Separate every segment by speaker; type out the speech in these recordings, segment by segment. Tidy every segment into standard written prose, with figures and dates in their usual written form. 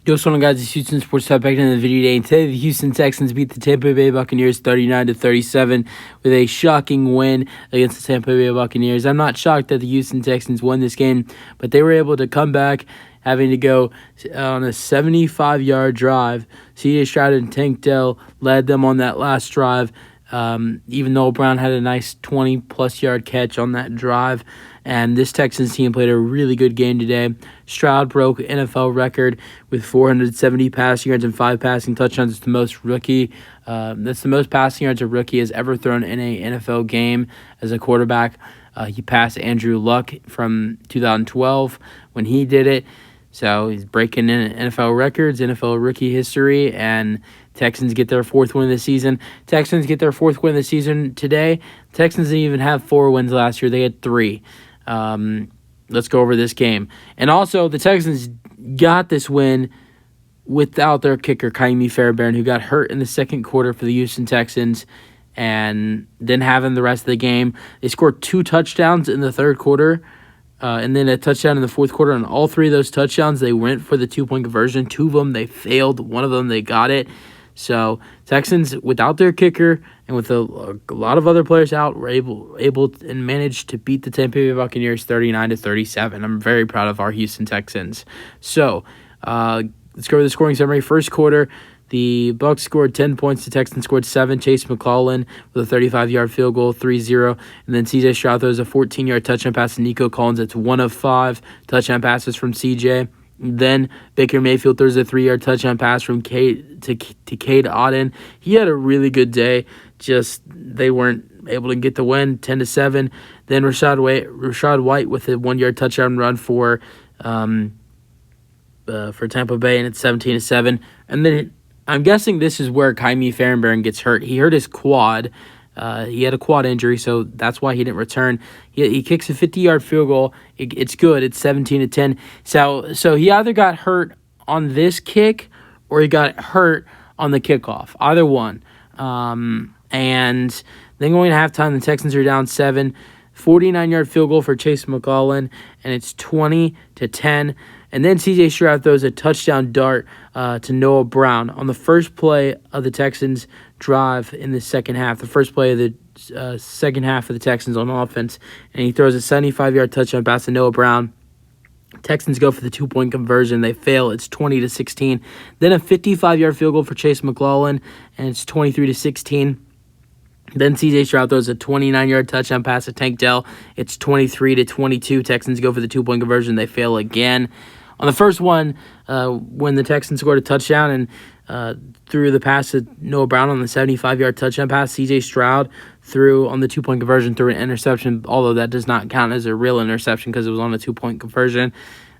Speaker 1: Yo, what's going on, guys? It's Houston Sports Talk back in the video today. And today, the Houston Texans beat the Tampa Bay Buccaneers 39-37 with a shocking win against the Tampa Bay Buccaneers. I'm not shocked that the Houston Texans won this game, but they were able to come back, having to go on a 75-yard drive. C.J. Stroud and Tank Dell led them on that last drive, even though Brown had a nice 20-plus yard catch on that drive. And this Texans team played a really good game today. Stroud broke NFL record with 470 passing yards and 5 passing touchdowns. It's the most that's the most passing yards a rookie has ever thrown in a NFL game as a quarterback. He passed Andrew Luck from 2012 when he did it. So he's breaking in NFL records, NFL rookie history, and Texans get their 4th win of the season. Texans get their 4th win of the season today. Texans didn't even have 4 wins last year. They had 3. Let's go over this game. And also, the Texans got this win without their kicker, Ka'imi Fairbairn, who got hurt in the second quarter for the Houston Texans and didn't have him the rest of the game. They scored 2 touchdowns in the third quarter. And then a touchdown in the fourth quarter. On all 3 of those touchdowns, they went for the 2-point conversion. 2 of them, they failed. 1 of them, they got it. So Texans, without their kicker and with a lot of other players out, were able and managed to beat the Tampa Bay Buccaneers 39-37. I'm very proud of our Houston Texans. So let's go over the scoring summary. First quarter, the Bucs scored 10 points. The Texans scored 7. Chase McClellan with a 35-yard field goal, 3-0. And then C.J. Stroud throws a 14-yard touchdown pass to Nico Collins. That's 1 of 5 touchdown passes from C.J. Then Baker Mayfield throws a 3-yard touchdown pass from Cade to Cade Otton. He had a really good day. Just they weren't able to get the win, 10-7. Then Rashad White with a 1-yard touchdown run for Tampa Bay, and it's 17-7. And then I'm guessing this is where Ka'imi Fairbairn gets hurt. He hurt his quad. He had a quad injury, so that's why he didn't return. He kicks a 50-yard field goal. It's good. It's 17-10. So he either got hurt on this kick or he got hurt on the kickoff. Either one. And then going to halftime, the Texans are down 7. 49-yard field goal for Chase McClellan, and it's 20-10. And then C.J. Stroud throws a touchdown dart to Noah Brown on the first play of the Texans' drive in the second half, the first play of the second half of the Texans on offense. And he throws a 75-yard touchdown pass to Noah Brown. Texans go for the 2-point conversion. They fail. It's 20-16. Then a 55-yard field goal for Chase McClellan, and it's 23-16. Then C.J. Stroud throws a 29-yard touchdown pass to Tank Dell. It's 23-22. Texans go for the 2-point conversion. They fail again. On the first one, when the Texans scored a touchdown and threw the pass to Noah Brown on the 75-yard touchdown pass, C.J. Stroud threw on the 2-point conversion, threw an interception, although that does not count as a real interception because it was on a 2-point conversion.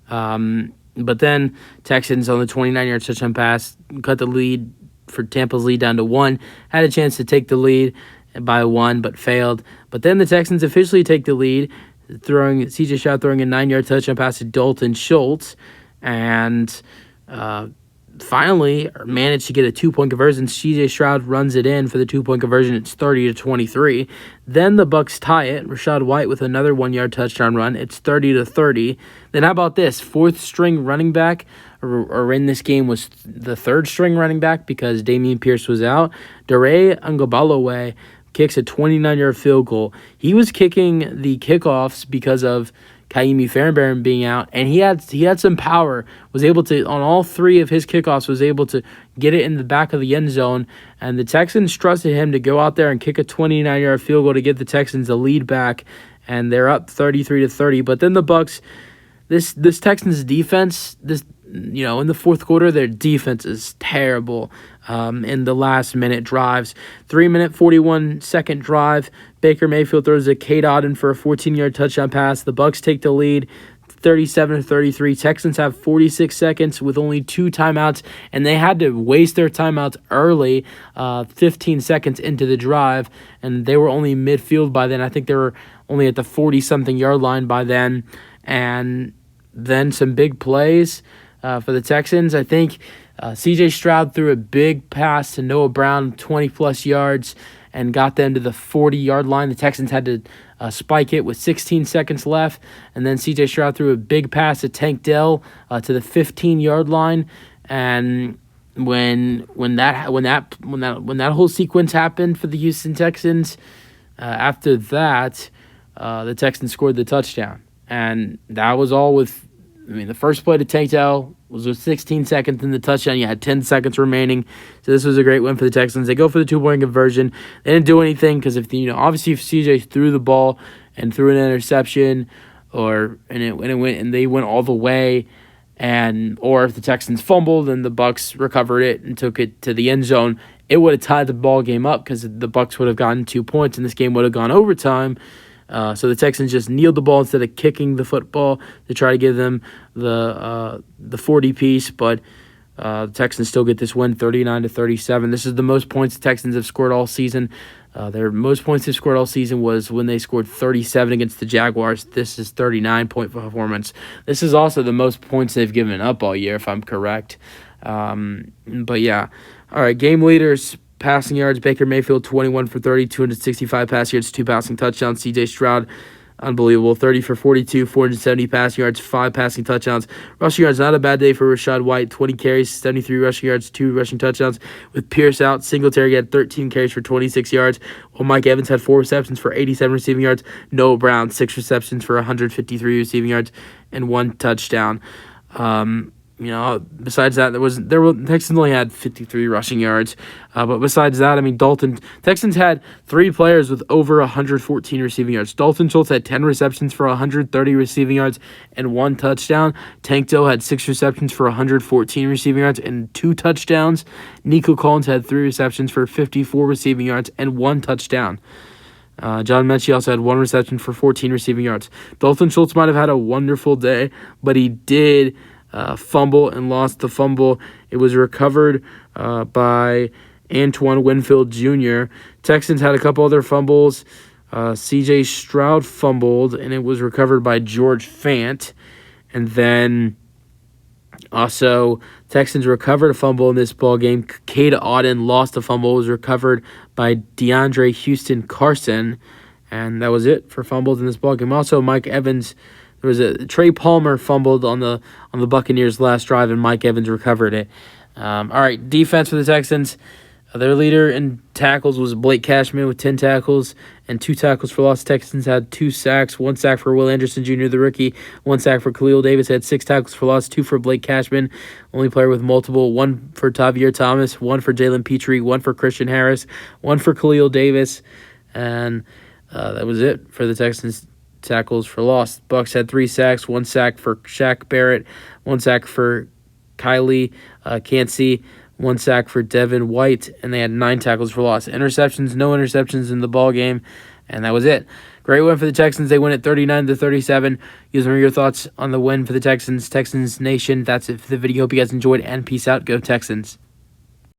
Speaker 1: But then Texans on the 29-yard touchdown pass cut the lead for Tampa's lead down to 1. Had a chance to take the lead by 1, but failed. But then the Texans officially take the lead, C.J. Stroud throwing a 9-yard touchdown pass to Dalton Schultz, and finally managed to get a 2-point conversion. C.J. Stroud runs it in for the 2-point conversion. It's 30-23. Then the Bucs tie it. Rashad White with another 1-yard touchdown run. It's 30-30. Then how about this? 4th-string running back, or in this game was the 3rd-string running back because Dameon Pierce was out. Dare Ngabalawe kicks a 29-yard field goal. He was kicking the kickoffs because of Ka'imi Fairbairn being out, and he had some power, was able to, on all 3 of his kickoffs, was able to get it in the back of the end zone, and the Texans trusted him to go out there and kick a 29-yard field goal to give the Texans a lead back, and they're up 33-30. But then the Bucs, this Texans defense, in the fourth quarter, their defense is terrible. In the last minute drives, 3-minute 41-second drive, Baker Mayfield throws a Cade Otton for a 14-yard touchdown pass. The Bucs take the lead, 37-33. Texans have 46 seconds with only 2 timeouts, and they had to waste their timeouts early, 15 seconds into the drive, and they were only midfield by then. I think they were only at the 40-something yard line by then, and then some big plays for the Texans. I think C.J. Stroud threw a big pass to Noah Brown, 20-plus yards, and got them to the 40-yard line. The Texans had to spike it with 16 seconds left, and then C.J. Stroud threw a big pass to Tank Dell to the 15-yard line, And when that whole sequence happened for the Houston Texans, after that, the Texans scored the touchdown, and that was all with. I mean, the first play to Tank Dell was with 16 seconds in the touchdown. You had 10 seconds remaining, so this was a great win for the Texans. They go for the 2-point conversion. They didn't do anything because obviously if CJ threw the ball and threw an interception, they went all the way. Or if the Texans fumbled and the Bucs recovered it and took it to the end zone, it would have tied the ball game up because the Bucs would have gotten 2 points and this game would have gone overtime. So the Texans just kneeled the ball instead of kicking the football to try to give them the 40 piece, but the Texans still get this win, 39-37. This is the most points the Texans have scored all season. Their most points they've scored all season was when they scored 37 against the Jaguars. This is 39-point performance. This is also the most points they've given up all year, if I'm correct. But yeah. All right, game leaders. Passing yards, Baker Mayfield, 21 for 30, 265 pass yards, 2 passing touchdowns. C.J. Stroud, unbelievable, 30 for 42, 470 passing yards, 5 passing touchdowns. Rushing yards, not a bad day for Rachaad White, 20 carries, 73 rushing yards, 2 rushing touchdowns. With Pierce out, Singletary had 13 carries for 26 yards, while Mike Evans had 4 receptions for 87 receiving yards. Noah Brown, 6 receptions for 153 receiving yards and 1 touchdown. Besides that, the Texans only had 53 rushing yards. But besides that, Texans had 3 players with over 114 receiving yards. Dalton Schultz had 10 receptions for 130 receiving yards and 1 touchdown. Tank Dell had 6 receptions for 114 receiving yards and 2 touchdowns. Nico Collins had 3 receptions for 54 receiving yards and 1 touchdown. John Mechie also had 1 reception for 14 receiving yards. Dalton Schultz might have had a wonderful day, but he did fumble and lost the fumble. It was recovered by Antoine Winfield Jr. Texans had a couple other fumbles. C.J. Stroud fumbled, and it was recovered by George Fant. And then also Texans recovered a fumble in this ball game. Cade Auden lost a fumble. It was recovered by DeAndre Houston Carson. And that was it for fumbles in this ball game. Also, Mike Evans. There was Trey Palmer fumbled on the Buccaneers' last drive, and Mike Evans recovered it. All right, defense for the Texans. Their leader in tackles was Blake Cashman with 10 tackles and 2 tackles for loss. Texans had 2 sacks, 1 sack for Will Anderson Jr., the rookie, 1 sack for Khalil Davis, had 6 tackles for loss, 2 for Blake Cashman, only player with multiple, 1 for Tavier Thomas, 1 for Jalen Petrie, 1 for Christian Harris, 1 for Khalil Davis, and that was it for the Texans. Tackles for loss. Bucs had 3 sacks, 1 sack for Shaq Barrett, 1 sack for Kylie Cansey, 1 sack for Devin White, and they had 9 tackles for loss. Interceptions, no interceptions in the ball game, and that was it. Great win for the Texans. They win at 39-37. Give me your thoughts on the win for the Texans. Texans Nation, that's it for the video. Hope you guys enjoyed, and peace out. Go Texans.